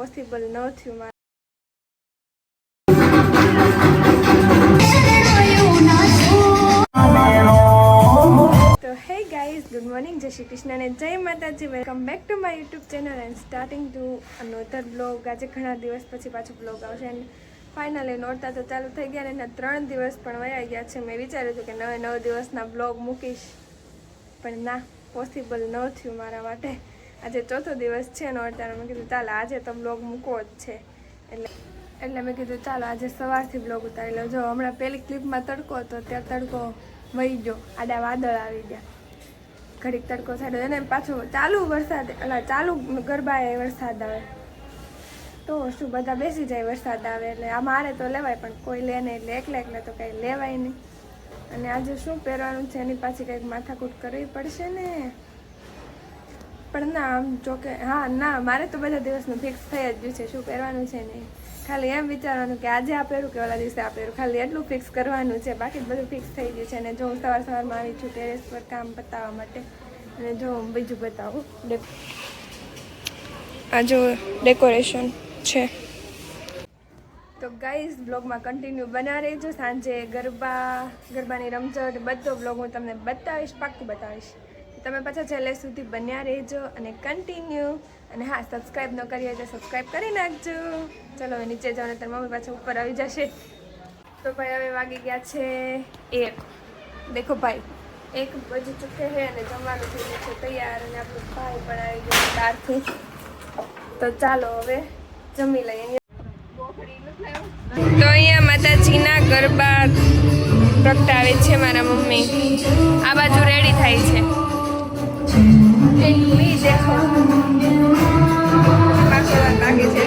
Possible ન થયું મારે. તો હે ગાઈઝ, ગુડ મોર્નિંગ, જય શ્રી કૃષ્ણ અને જય Mataji. Welcome back to my YouTube channel and starting to another blog. આજે ઘણા દિવસ પછી પાછો બ્લોગ આવશે એન્ડ ફાઇનલી નોરતા તો ચાલુ થઈ ગયા અને 3 દિવસ પણ વયા ગયા છે. મેં વિચાર્યું હતું કે 9 દિવસના બ્લોગ મૂકીશ, પણ ના, પોસિબલ ન થયું મારા માટે. આજે ચોથો દિવસ છે નોરતાનો. મેં કીધું ચાલો આજે તો બ્લોગ મૂકવો જ છે, એટલે મેં કીધું ચાલો આજે સવારથી બ્લોગ ઉતારી લો. જો હમણાં પહેલી ક્લિપમાં તડકો હતો, ત્યાં તડકો વહી ગયો, આડા વાદળ આવી ગયા, ઘડીક તડકો થયો અને પાછો ચાલુ વરસાદ, એટલે ચાલુ ગરબાએ વરસાદ આવે તો શું, બધા બેસી જાય વરસાદ આવે એટલે. આ મારે તો લેવાય પણ કોઈ લે નહીં, એટલે એકલે તો કંઈ લેવાય નહીં. અને આજે શું પહેરવાનું છે એની પાછી કંઈક માથાકૂટ કરવી પડશે ને. પણ ના, આમ જોકે હા ના, મારે તો બધા દિવસનું ફિક્સ થઈ જ ગયું છે શું પહેરવાનું છે નહીં. ખાલી એમ વિચારવાનું કે આજે આ પહેરું કે ઓલા દિવસે આ પહેરું, ખાલી એટલું ફિક્સ કરવાનું છે, બાકી બધું ફિક્સ થઈ ગયું છે. અને જો હું સવારમાં આવી છું ટેરેસ પર કામ પતાવવા માટે, અને જો હું બીજું બતાવું, આ જો ડેકોરેશન છે. તો ગાઈઝ, બ્લોગમાં કન્ટિન્યુ બના રહેજો. સાંજે ગરબાની રમઝટ બધો બ્લોગ હું તમને બતાવીશ, પાક્કું બતાવીશ. તમે પાછા છેલ્લે સુધી બન્યા રહેજો અને કન્ટિન્યુ. અને હા, સબસ્ક્રાઈબ ન કરી હોય તો સબસ્ક્રાઈબ કરી નાખજો. ચલો હવે નીચે જાઓ ને તાર મમ્મી પાછા ઉપર આવી જશે. તો ભાઈ હવે વાગી ગયા છે 1. દેખો ભાઈ, 1 બજી ચૂકે છે અને જમવાનું થઈ ગયું છે તૈયાર. અને આપણું ભાઈ પણ આવી ગયું બહારથી. તો ચાલો હવે જમી લઈએ. તો અહીંયા માતાજીના ગરબા પ્રગટાવે છે મારા મમ્મી. આ બાજુ રેડી થાય છે. દેખો લાગે છે.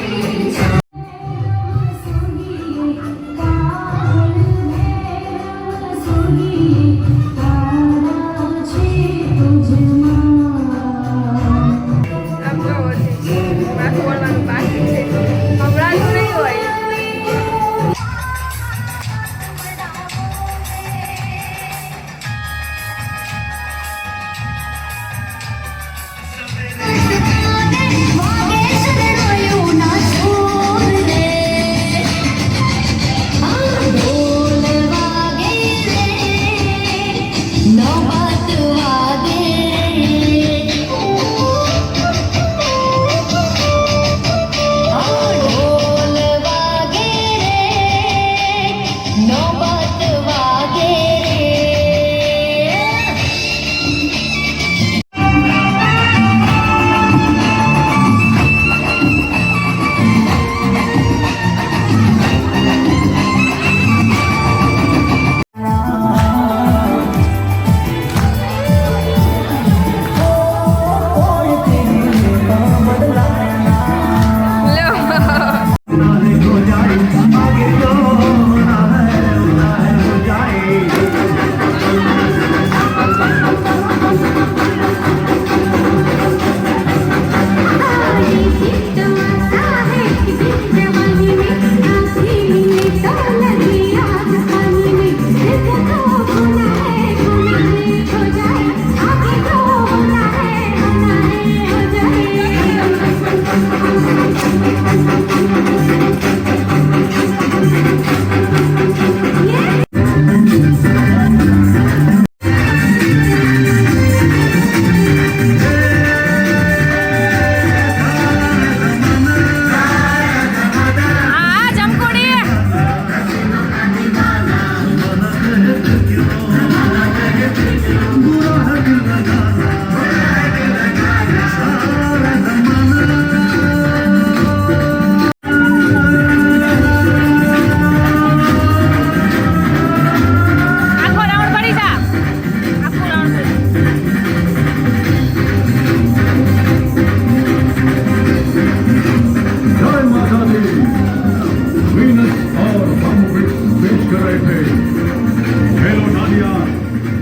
Hello Nadia,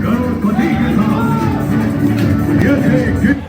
करोड़पति के साथ ये थे